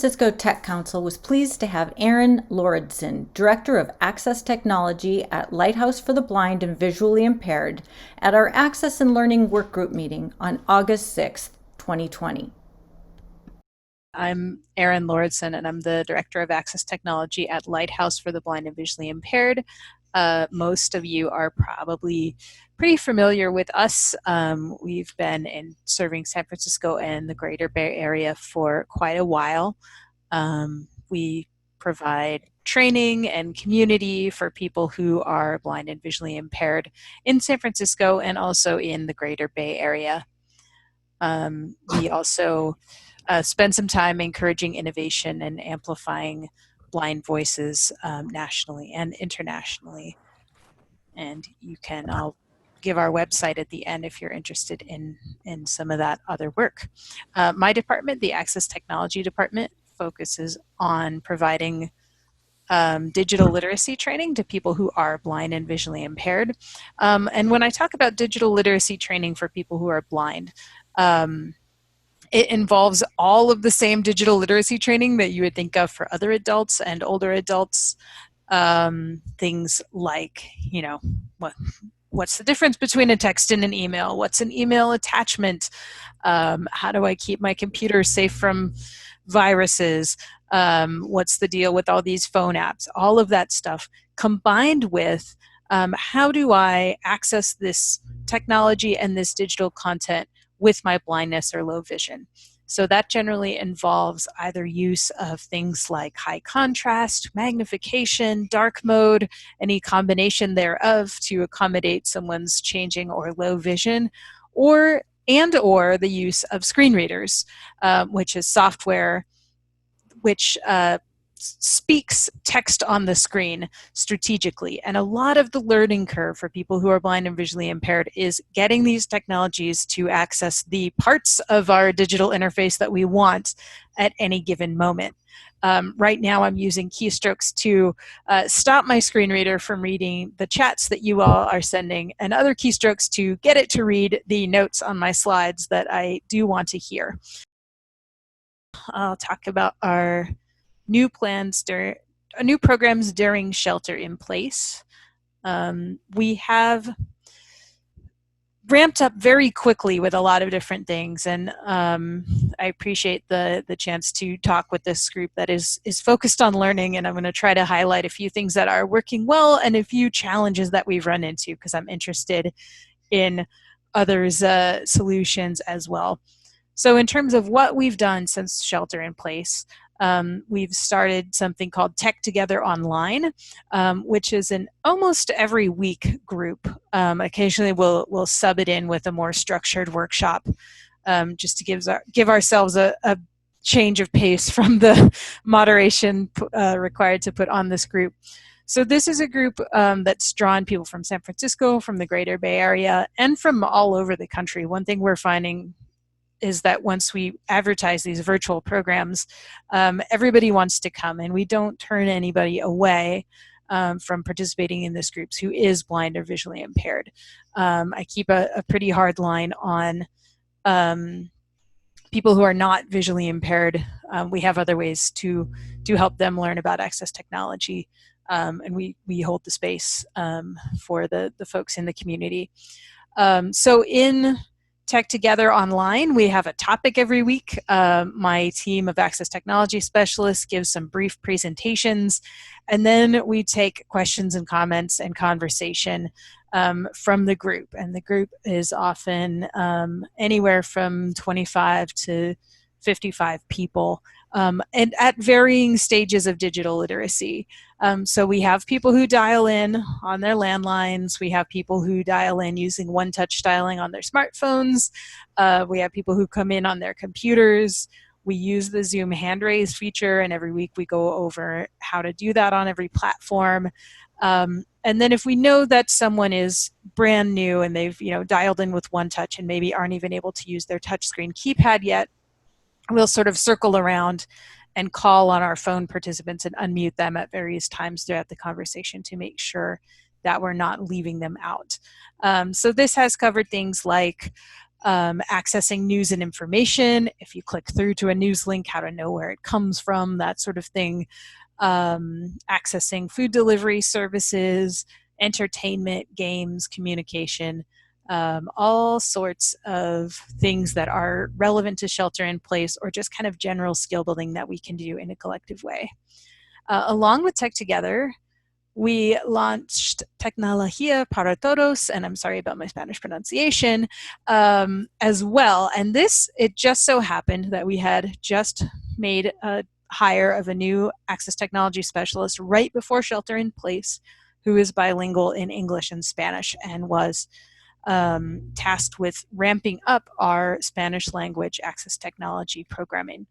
Francisco Tech Council was pleased to have Aaron Lauridsen, Director of Access Technology at Lighthouse for the Blind and Visually Impaired, at our Access and Learning Workgroup meeting on August 6, 2020. I'm Aaron Lauridsen, and I'm the Director of Access Technology at Lighthouse for the Blind and Visually Impaired. Most of you are probably pretty familiar with us. We've been serving San Francisco and the Greater Bay Area for quite a while. We provide training and community for people who are blind and visually impaired in San Francisco and also in the Greater Bay Area. We also spend some time encouraging innovation and amplifying blind voices nationally and internationally. And I'll give our website at the end if you're interested in some of that other work. My department, the Access Technology Department, focuses on providing digital literacy training to people who are blind and visually impaired. And when I talk about digital literacy training for people who are blind, it involves all of the same digital literacy training that you would think of for other adults and older adults. Things like, what's the difference between a text and an email? What's an email attachment? How do I keep my computer safe from viruses? What's the deal with all these phone apps? All of that stuff combined with how do I access this technology and this digital content with my blindness or low vision. So that generally involves either use of things like high contrast, magnification, dark mode, any combination thereof to accommodate someone's changing or low vision, or the use of screen readers, which is software which speaks text on the screen strategically. And a lot of the learning curve for people who are blind and visually impaired is getting these technologies to access the parts of our digital interface that we want at any given moment. Right now I'm using keystrokes to stop my screen reader from reading the chats that you all are sending, and other keystrokes to get it to read the notes on my slides that I do want to hear. I'll talk about our new programs during shelter in place. We have ramped up very quickly with a lot of different things, and I appreciate the chance to talk with this group that is focused on learning, and I'm going to try to highlight a few things that are working well and a few challenges that we've run into, because I'm interested in others' solutions as well. So in terms of what we've done since shelter in place, we've started something called Tech Together Online, which is an almost every week group. Occasionally we'll sub it in with a more structured workshop, just to give ourselves a change of pace from the moderation required to put on this group. So this is a group that's drawn people from San Francisco, from the Greater Bay Area, and from all over the country. One thing we're finding is that once we advertise these virtual programs, everybody wants to come, and we don't turn anybody away from participating in this group who is blind or visually impaired. I keep a pretty hard line on people who are not visually impaired. We have other ways to help them learn about access technology, and we hold the space for the folks in the community. So in Tech Together Online, we have a topic every week. My team of access technology specialists gives some brief presentations, and then we take questions and comments and conversation from the group. And the group is often anywhere from 25 to 55 people, and at varying stages of digital literacy. So we have people who dial in on their landlines. We have people who dial in using one-touch styling on their smartphones. We have people who come in on their computers. We use the Zoom hand raise feature, and every week we go over how to do that on every platform. And then if we know that someone is brand new and they've dialed in with one touch and maybe aren't even able to use their touchscreen keypad yet, we'll sort of circle around and call on our phone participants and unmute them at various times throughout the conversation to make sure that we're not leaving them out. So this has covered things like accessing news and information. If you click through to a news link, how to know where it comes from, that sort of thing. Accessing food delivery services, entertainment, games, communication, all sorts of things that are relevant to shelter in place or just kind of general skill building that we can do in a collective way. Along with Tech Together, we launched Tecnología para Todos, and I'm sorry about my Spanish pronunciation, as well. And this, it just so happened that we had just made a hire of a new access technology specialist right before shelter in place, who is bilingual in English and Spanish and was tasked with ramping up our Spanish language access technology programming.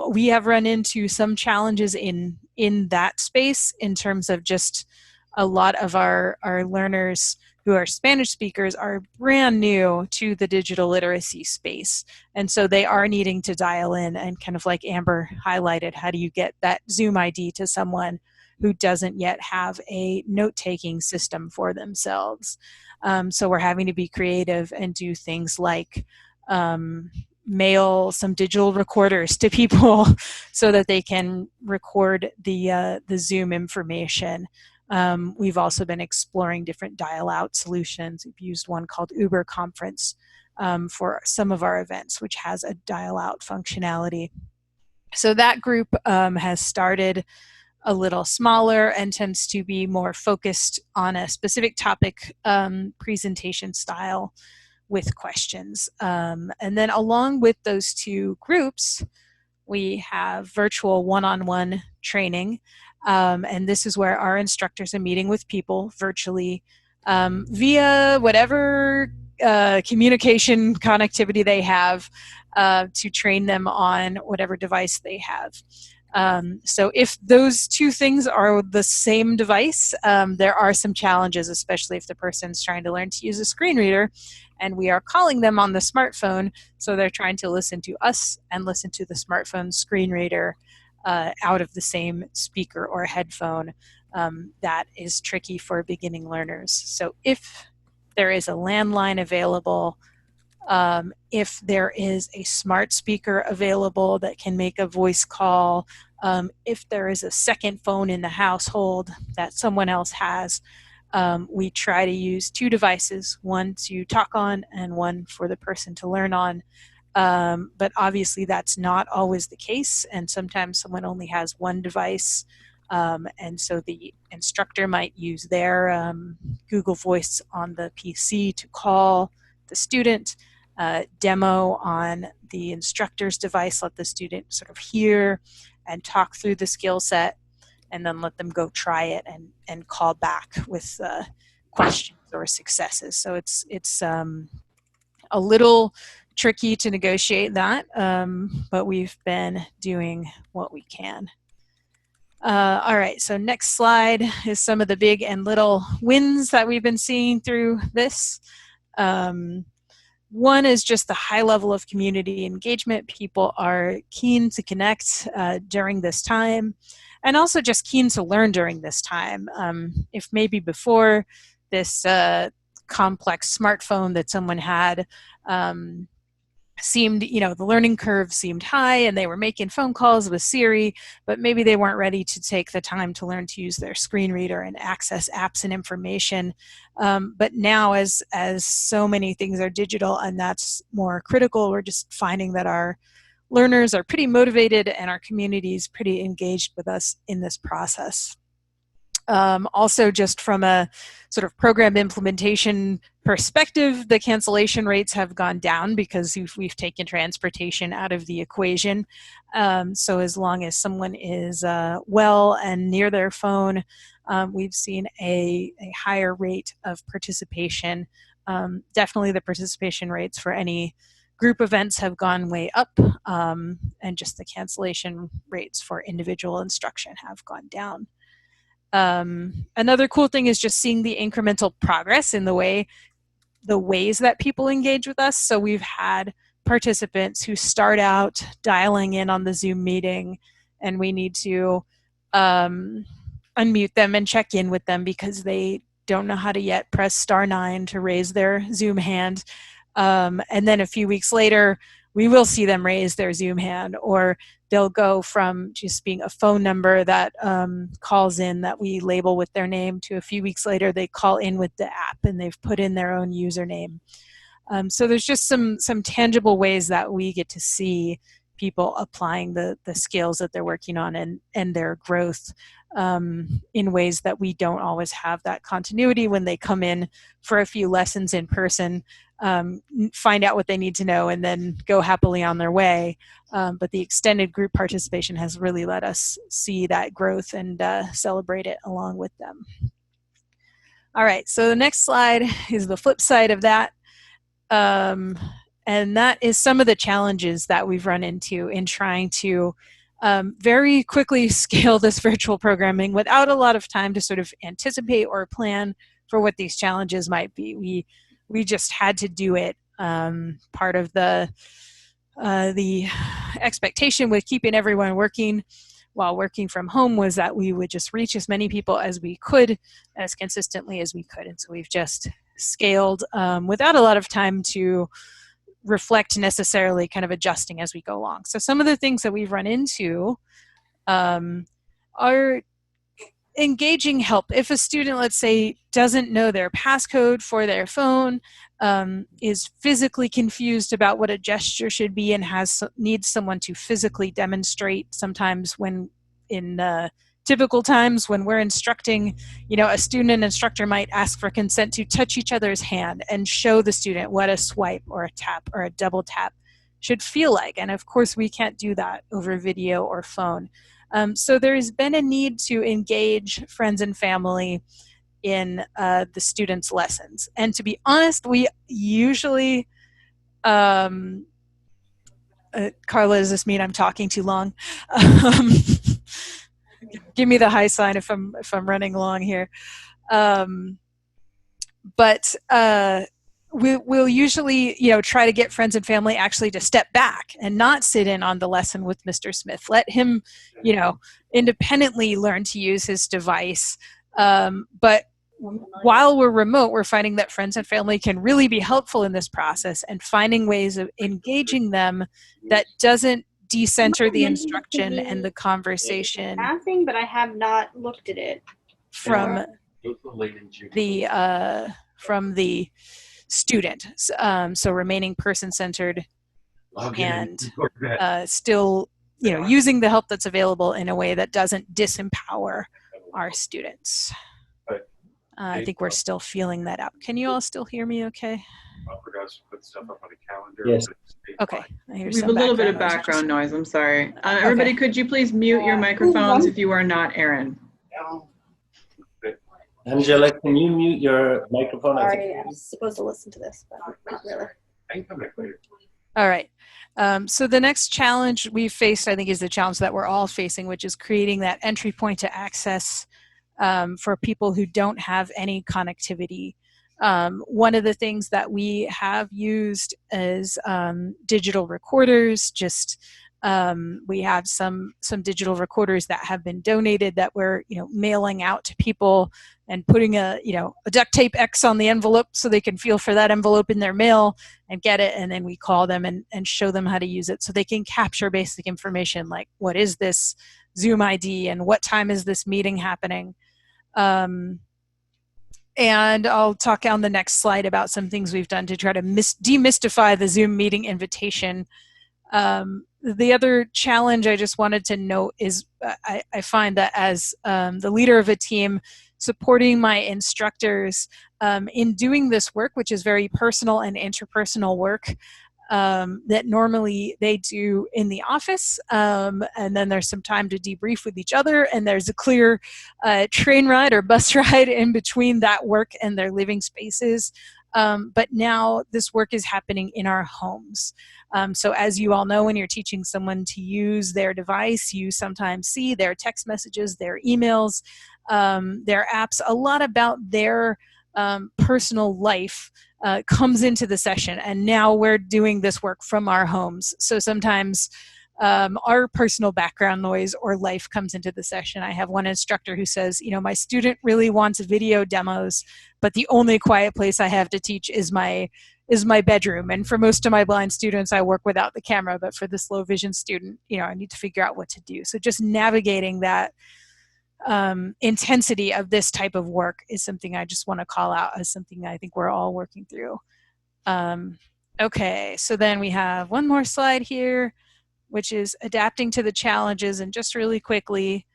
We have run into some challenges in that space in terms of just a lot of our learners who are Spanish speakers are brand new to the digital literacy space. And so they are needing to dial in, and kind of like Amber highlighted, how do you get that Zoom ID to someone who doesn't yet have a note-taking system for themselves? So we're having to be creative and do things like mail some digital recorders to people so that they can record the Zoom information. We've also been exploring different dial-out solutions. We've used one called Uber Conference for some of our events, which has a dial-out functionality. So that group has started a little smaller and tends to be more focused on a specific topic presentation style with questions. And then along with those two groups, we have virtual one-on-one training. And this is where our instructors are meeting with people virtually via whatever communication connectivity they have to train them on whatever device they have. So if those two things are the same device, there are some challenges, especially if the person's trying to learn to use a screen reader and we are calling them on the smartphone, so they're trying to listen to us and listen to the smartphone screen reader out of the same speaker or headphone. That is tricky for beginning learners. So if there is a landline available, if there is a smart speaker available that can make a voice call, if there is a second phone in the household that someone else has, we try to use two devices, one to talk on and one for the person to learn on. But obviously that's not always the case, and sometimes someone only has one device, and so the instructor might use their Google Voice on the PC to call the student, demo on the instructor's device, let the student sort of hear and talk through the skill set, and then let them go try it and call back with questions or successes. So it's a little tricky to negotiate that, but we've been doing what we can. All right, so next slide is some of the big and little wins that we've been seeing through this. One is just the high level of community engagement. People are keen to connect during this time, and also just keen to learn during this time. If maybe before this complex smartphone that someone had seemed, the learning curve seemed high and they were making phone calls with Siri, but maybe they weren't ready to take the time to learn to use their screen reader and access apps and information. But now as so many things are digital and that's more critical, we're just finding that our learners are pretty motivated and our community is pretty engaged with us in this process. Also, just from a sort of program implementation perspective, the cancellation rates have gone down because we've taken transportation out of the equation. So as long as someone is well and near their phone, we've seen a higher rate of participation. Definitely the participation rates for any group events have gone way up, and just the cancellation rates for individual instruction have gone down. Another cool thing is just seeing the incremental progress in the ways that people engage with us. So we've had participants who start out dialing in on the Zoom meeting, and we need to unmute them and check in with them because they don't know how to yet press *9 to raise their Zoom hand. And then a few weeks later, we will see them raise their Zoom hand, or they'll go from just being a phone number that calls in that we label with their name to a few weeks later, they call in with the app and they've put in their own username. So there's just some tangible ways that we get to see people applying the skills that they're working on and their growth in ways that we don't always have that continuity when they come in for a few lessons in person, find out what they need to know, and then go happily on their way. But the extended group participation has really let us see that growth and celebrate it along with them. All right, so the next slide is the flip side of that. And that is some of the challenges that we've run into in trying to very quickly scale this virtual programming without a lot of time to sort of anticipate or plan for what these challenges might be. We just had to do it. Part of the expectation with keeping everyone working while working from home was that we would just reach as many people as we could, as consistently as we could. And so we've just scaled without a lot of time to reflect necessarily kind of adjusting as we go along. So some of the things that we've run into are engaging help. If a student, let's say, doesn't know their passcode for their phone, is physically confused about what a gesture should be and needs someone to physically demonstrate, sometimes when in typical times when we're instructing, a student and instructor might ask for consent to touch each other's hand and show the student what a swipe or a tap or a double tap should feel like. And of course, we can't do that over video or phone. So there's been a need to engage friends and family in the students' lessons. And to be honest, we usually, Carla, does this mean I'm talking too long? Give me the high sign if I'm running along here. But we'll usually, try to get friends and family actually to step back and not sit in on the lesson with Mr. Smith. Let him, independently learn to use his device. But while we're remote, we're finding that friends and family can really be helpful in this process and finding ways of engaging them that doesn't decenter the instruction and the conversation. Passing, but I have not looked at it. From the student. So remaining person-centered and still, using the help that's available in a way that doesn't disempower our students. I think we're still feeling that out. Can you all still hear me okay? I forgot to put stuff up on the calendar. Yes. Okay. I hear We have a little bit of background noise. I'm sorry. Everybody, Okay. could you please mute your microphones if you are not Aaron? Angela, can you mute your microphone? Sorry, I was supposed to listen to this, but not really. I can come back later. All right. So the next challenge we faced, I think, is the challenge that we're all facing, which is creating that entry point to access for people who don't have any connectivity. One of the things that we have used is digital recorders. We have some digital recorders that have been donated that we're mailing out to people and putting a duct tape X on the envelope so they can feel for that envelope in their mail and get it, and then we call them and show them how to use it so they can capture basic information like what is this Zoom ID and what time is this meeting happening. And I'll talk on the next slide about some things we've done to try to demystify the Zoom meeting invitation. The other challenge I just wanted to note is I find that as the leader of a team, supporting my instructors in doing this work, which is very personal and interpersonal work that normally they do in the office, and then there's some time to debrief with each other, and there's a clear train ride or bus ride in between that work and their living spaces. But now this work is happening in our homes. So as you all know, when you're teaching someone to use their device, you sometimes see their text messages, their emails, their apps. A lot about their personal life comes into the session, and now we're doing this work from our homes. So sometimes our personal background noise or life comes into the session. I have one instructor who says, you know, my student really wants video demos, but the only quiet place I have to teach is my bedroom. And for most of my blind students, I work without the camera, but for this low vision student, you know, I need to figure out what to do. So just navigating that intensity of this type of work is something I just want to call out as something I think we're all working through. Okay, so then we have one more slide here, which is adapting to the challenges. And just really quickly,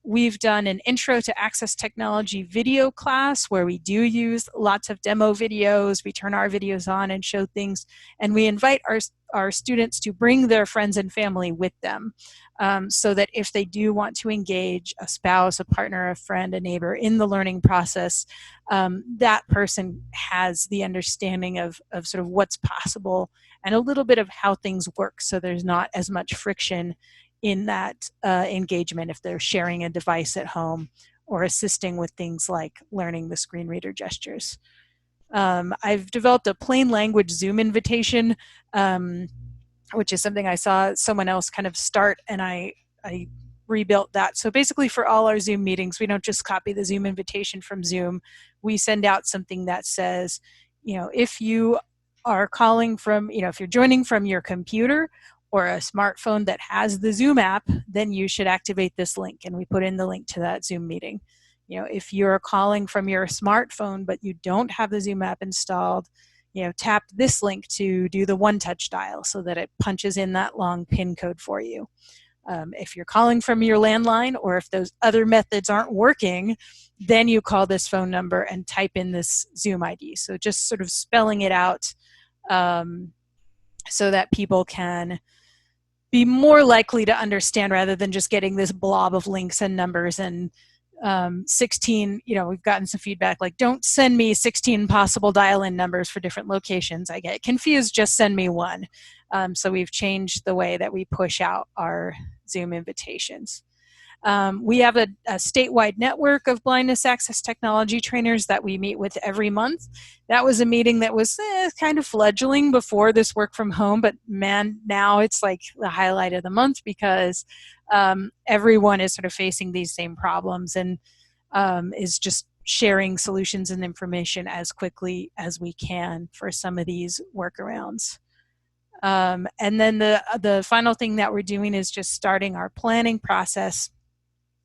we've done an intro to access technology video class where we do use lots of demo videos. We turn our videos on and show things, and we invite our students to bring their friends and family with them, so that if they do want to engage a spouse, a partner, a friend, a neighbor in the learning process, that person has the understanding of sort of what's possible and a little bit of how things work, so there's not as much friction in that engagement if they're sharing a device at home or assisting with things like learning the screen reader gestures. I've developed a plain language Zoom invitation, which is something I saw someone else kind of start, and I rebuilt that. So basically for all our Zoom meetings, we don't just copy the Zoom invitation from Zoom. We send out something that says, you know, if you are calling from, you know, if you're joining from your computer or a smartphone that has the Zoom app, then you should activate this link. And we put in the link to that Zoom meeting. You know, if you're calling from your smartphone, but you don't have the Zoom app installed, you know, tap this link to do the one-touch dial so that it punches in that long PIN code for you. If you're calling from your landline, or if those other methods aren't working, then you call this phone number and type in this Zoom ID. So just sort of spelling it out so that people can be more likely to understand rather than just getting this blob of links and numbers and 16, you know, we've gotten some feedback like, don't send me 16 possible dial-in numbers for different locations. I get confused, just send me one. So we've changed the way that we push out our Zoom invitations. We have a statewide network of blindness access technology trainers that we meet with every month. That was a meeting that was kind of fledgling before this work from home, but man, now it's like the highlight of the month because everyone is sort of facing these same problems and is just sharing solutions and information as quickly as we can for some of these workarounds. And then the final thing that we're doing is just starting our planning process.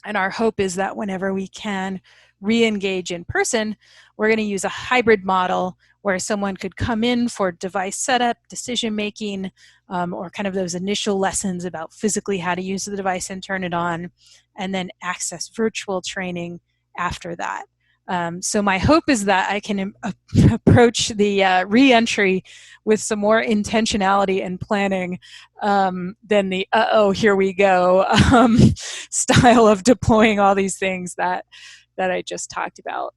And our hope is that whenever we can re-engage in person, we're going to use a hybrid model where someone could come in for device setup, decision-making, or kind of those initial lessons about physically how to use the device and turn it on, and then access virtual training after that. So my hope is that I can approach the re-entry with some more intentionality and planning than the uh-oh, here we go style of deploying all these things that I just talked about.